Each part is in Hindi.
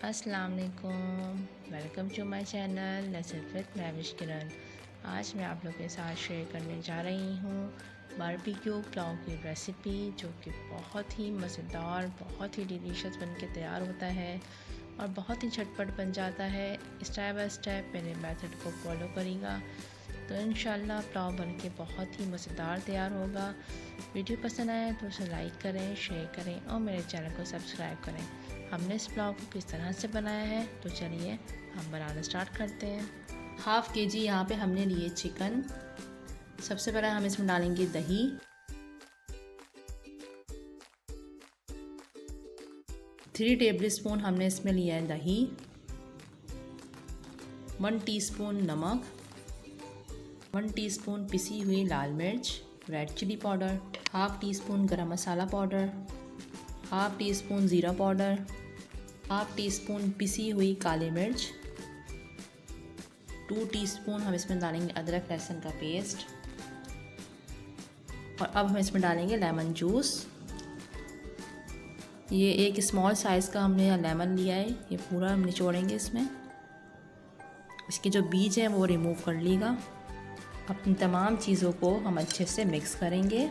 अस्सलाम वालेकुम, welcome to my channel lesson with Mahvish Kiran. आज मैं आप लोगों के साथ शेयर करने जा रही हूँ बारबेक्यू पुलाव की रेसिपी, जो कि बहुत ही मज़ेदार, बहुत ही डिलीशियस बन के तैयार होता है और बहुत ही झटपट बन जाता है। स्टेप बाय स्टेप मेरे मेथड को फॉलो करेगा तो इंशाल्लाह पुलाव बन के बहुत ही मज़ेदार तैयार होगा। वीडियो पसंद आए तो उसे लाइक करें, शेयर करें और मेरे चैनल को सब्सक्राइब करें। हमने इस पुलाव को किस तरह से बनाया है तो चलिए हम बनाना स्टार्ट करते हैं। हाफ़ के जी यहाँ पे हमने लिए चिकन। सबसे पहले हम इसमें डालेंगे दही, थ्री टेबल स्पून हमने इसमें लिया है दही, 1 टीस्पून नमक, 1 टीस्पून पिसी हुई लाल मिर्च red chilli powder, half teaspoon garam masala powder, half teaspoon ज़ीरा पाउडर, हाफ़ टी स्पून पिसी हुई काली मिर्च, 2 टीस्पून हम इसमें डालेंगे अदरक लहसुन का पेस्ट और अब हम इसमें डालेंगे लेमन जूस। ये एक स्मॉल साइज़ का हमने लेमन लिया है, ये पूरा हम निचोड़ेंगे इसमें। इसके जो बीज हैं वो रिमूव कर लीजिएगा। अपनी तमाम चीज़ों को हम अच्छे से मिक्स करेंगे।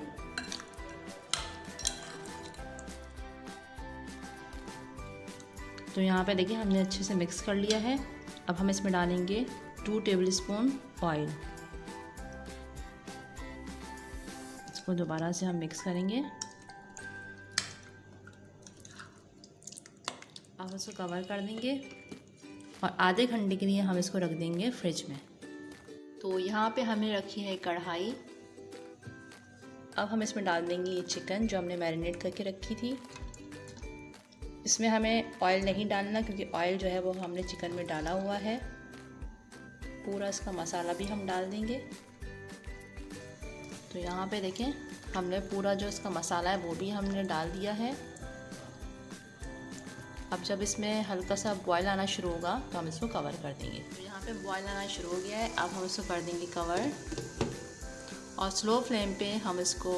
तो यहाँ पे देखिए हमने अच्छे से मिक्स कर लिया है। अब हम इसमें डालेंगे 2 टेबल स्पून ऑयल। इसको दोबारा से हम मिक्स करेंगे। अब इसको कवर कर देंगे और आधे घंटे के लिए हम इसको रख देंगे फ्रिज में। तो यहाँ पे हमने रखी है कढ़ाई। अब हम इसमें डाल देंगे ये चिकन जो हमने मैरिनेट करके रखी थी। इसमें हमें ऑयल नहीं डालना क्योंकि ऑयल जो है वो हमने चिकन में डाला हुआ है। पूरा इसका मसाला भी हम डाल देंगे। तो यहाँ पे देखें हमने पूरा जो इसका मसाला है वो भी हमने डाल दिया है। अब जब इसमें हल्का सा बॉयल आना शुरू होगा तो हम इसको कवर कर देंगे। तो यहाँ पे बॉयल आना शुरू हो गया है। अब हम इसको कर देंगे कवर और स्लो फ्लेम पे हम इसको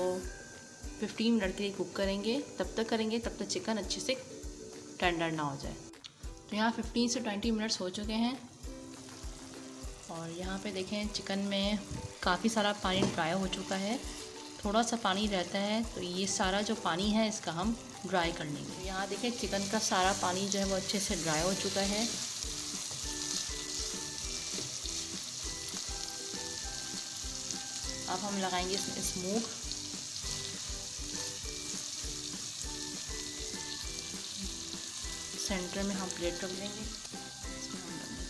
15 मिनट के लिए कुक करेंगे। तब तक चिकन अच्छे से टेंडर ना हो जाए। तो यहाँ 15 से 20 मिनट्स हो चुके हैं और यहाँ पे देखें चिकन में काफ़ी सारा पानी ड्राई हो चुका है। थोड़ा सा पानी रहता है तो ये सारा जो पानी है इसका हम ड्राई कर लेंगे। तो यहाँ देखें चिकन का सारा पानी जो है वो अच्छे से ड्राई हो चुका है। अब हम लगाएंगे इसमें स्मोक। सेंटर में हम प्लेट रख देंगे। इसमें हम रख देंगे।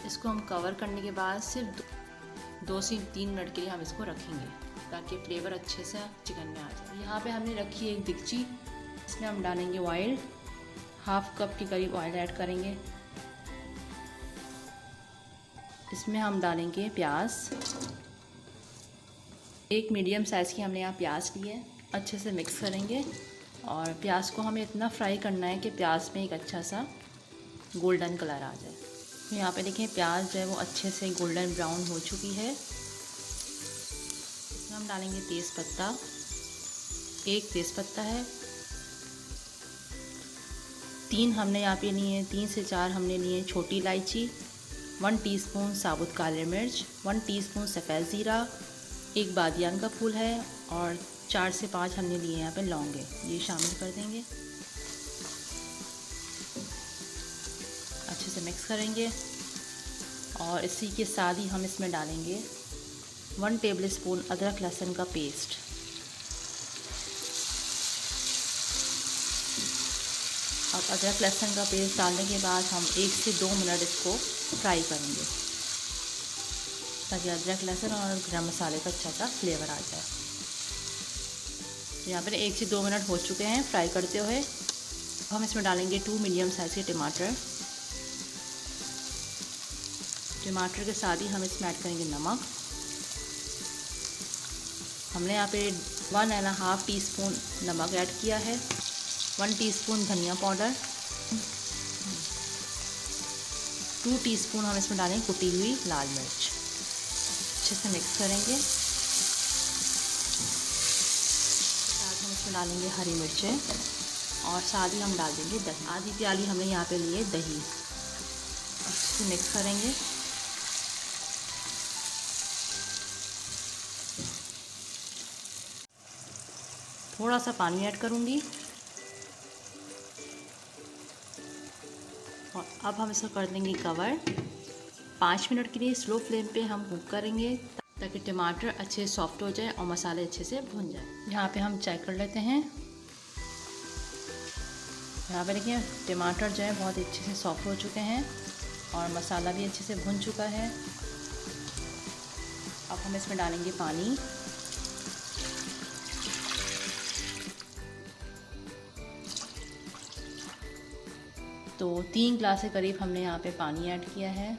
इसको हम कवर करने के बाद सिर्फ 2 से 3 मिनट के लिए हम इसको रखेंगे ताकि फ्लेवर अच्छे से चिकन में आ जाए। यहाँ पे हमने रखी है एक देगची। इसमें हम डालेंगे ऑयल, हाफ़ कप के करीब ऑयल ऐड करेंगे। इसमें हम डालेंगे प्याज। एक मीडियम साइज़ की हमने यहाँ प्याज ली है। अच्छे से मिक्स करेंगे और प्याज को हमें इतना फ्राई करना है कि प्याज में एक अच्छा सा गोल्डन कलर आ जाए। तो यहाँ पे देखिए प्याज जो है वो अच्छे से गोल्डन ब्राउन हो चुकी है। इसमें हम डालेंगे तेज़पत्ता। एक तेज़पत्ता है। 3 हमने यहाँ पे लिए हैं, 3 से 4 हमने लिए छोटी इलायची, 1 टीस्पून साबुत काली मिर्च, 1 टीस्पून सफ़ेद ज़ीरा, एक बादियान का फूल है और 4 से 5 हमने लिए यहाँ पे लौंगे। ये शामिल कर देंगे। अच्छे से मिक्स करेंगे और इसी के साथ ही हम इसमें डालेंगे 1 टेबल स्पून अदरक लहसुन का पेस्ट। अब अदरक लहसुन का पेस्ट डालने के बाद हम 1 से 2 मिनट इसको फ्राई करेंगे ताकि अदरक लहसुन और गरम मसाले का अच्छा सा फ्लेवर आ जाए। तो यहाँ पर 1 से 2 मिनट हो चुके हैं फ्राई करते हुए। हम इसमें डालेंगे 2 मीडियम साइज़ के टमाटर। टमाटर के साथ ही हम इसमें ऐड करेंगे नमक। हमने यहाँ पे 1.5 टीस्पून नमक ऐड किया है, 1 टीस्पून धनिया पाउडर, 2 टीस्पून हम इसमें डालेंगे कुटी हुई लाल मिर्च। अच्छे से मिक्स करेंगे। इसमें डालेंगे हरी मिर्चें और साथ ही हम डाल देंगे दही। आधी प्याली हमने यहाँ पे लिए दही। अच्छे से मिक्स करेंगे। थोड़ा सा पानी ऐड करूँगी और अब हम इसको कर देंगे कवर। 5 मिनट के लिए स्लो फ्लेम पे हम कुक करेंगे ताकि टमाटर अच्छे सॉफ्ट हो जाए और मसाले अच्छे से भुन जाए। यहाँ पे हम चेक कर लेते हैं। यहाँ पे देखिए टमाटर जो है बहुत अच्छे से सॉफ्ट हो चुके हैं और मसाला भी अच्छे से भुन चुका है। अब हम इसमें डालेंगे पानी। तो 3 ग्लास के करीब हमने यहाँ पे पानी ऐड किया है।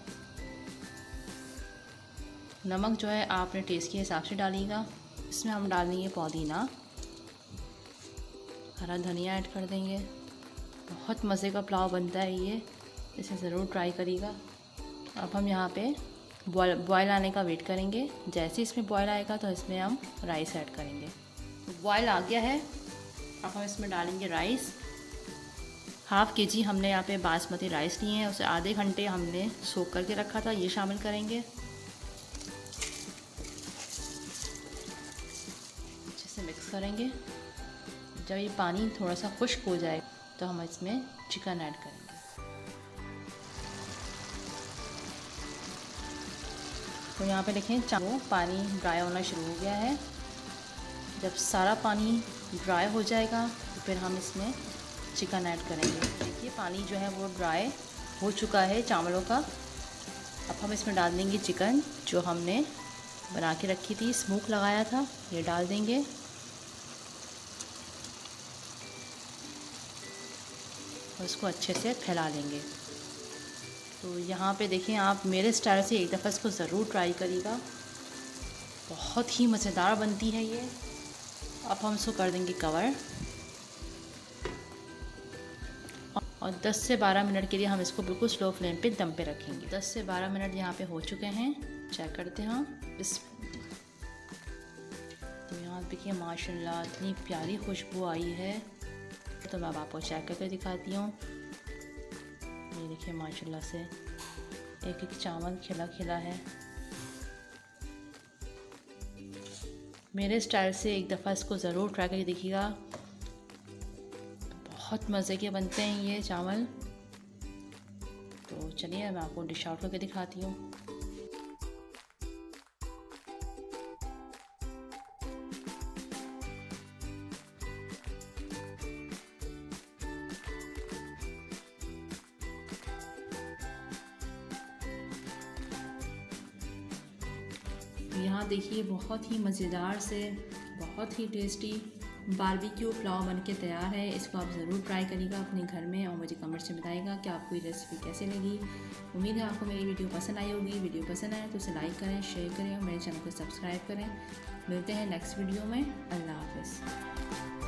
नमक जो है आपने टेस्ट के हिसाब से डालिएगा। इसमें हम डालेंगे पुदीना, हरा धनिया ऐड कर देंगे। बहुत मज़े का पुलाव बनता है ये, इसे ज़रूर ट्राई करिएगा। अब हम यहाँ पे बॉयल आने का वेट करेंगे। जैसे इसमें बॉयल आएगा तो इसमें हम राइस ऐड करेंगे। तो बॉयल आ गया है, अब हम इसमें डालेंगे राइस। हाफ़ kg हमने यहाँ पे बासमती राइस लिए हैं, उसे आधे घंटे हमने सोक करके रखा था, ये शामिल करेंगे। अच्छे से मिक्स करेंगे। जब ये पानी थोड़ा सा खुश्क हो जाए तो हम इसमें चिकन ऐड करेंगे। तो यहाँ पे देखें पानी ड्राई होना शुरू हो गया है। जब सारा पानी ड्राई हो जाएगा तो फिर हम इसमें चिकन ऐड करेंगे। देखिए पानी जो है वो ड्राई हो चुका है चावलों का। अब हम इसमें डाल देंगे चिकन जो हमने बना के रखी थी, स्मोक लगाया था, ये डाल देंगे। और इसको अच्छे से फैला लेंगे। तो यहाँ पे देखें आप मेरे स्टाइल से एक दफ़ा इसको ज़रूर ट्राई करिएगा, बहुत ही मज़ेदार बनती है ये। अब हम इसको कर देंगे कवर और 10 से 12 मिनट के लिए हम इसको बिल्कुल स्लो फ्लेम पे दम पे रखेंगे। 10 से 12 मिनट यहाँ पे हो चुके हैं, चेक करते हैं। तो यहाँ देखिए माशाल्लाह इतनी प्यारी खुशबू आई है। तो मैं अब आपको चेक करके दिखाती हूँ। ये देखिए माशाल्लाह से एक एक चावल खिला खिला है। मेरे स्टाइल से एक दफ़ा इसको ज़रूर ट्राई करके देखिएगा, बहुत मज़े के बनते हैं ये चावल। तो चलिए मैं आपको डिश आउट करके दिखाती हूँ। यहाँ देखिए बहुत ही मज़ेदार से बहुत ही टेस्टी बारबेक्यू पुलाव बन के तैयार है। इसको आप ज़रूर ट्राई करिएगा अपने घर में और मुझे कमेंट्स में बताइएगा कि आपको ये रेसिपी कैसे लगी। उम्मीद है आपको मेरी वीडियो पसंद आई होगी। वीडियो पसंद आए तो उसे लाइक करें, शेयर करें और मेरे चैनल को सब्सक्राइब करें। मिलते हैं नेक्स्ट वीडियो में। अल्लाह हाफ़िज़।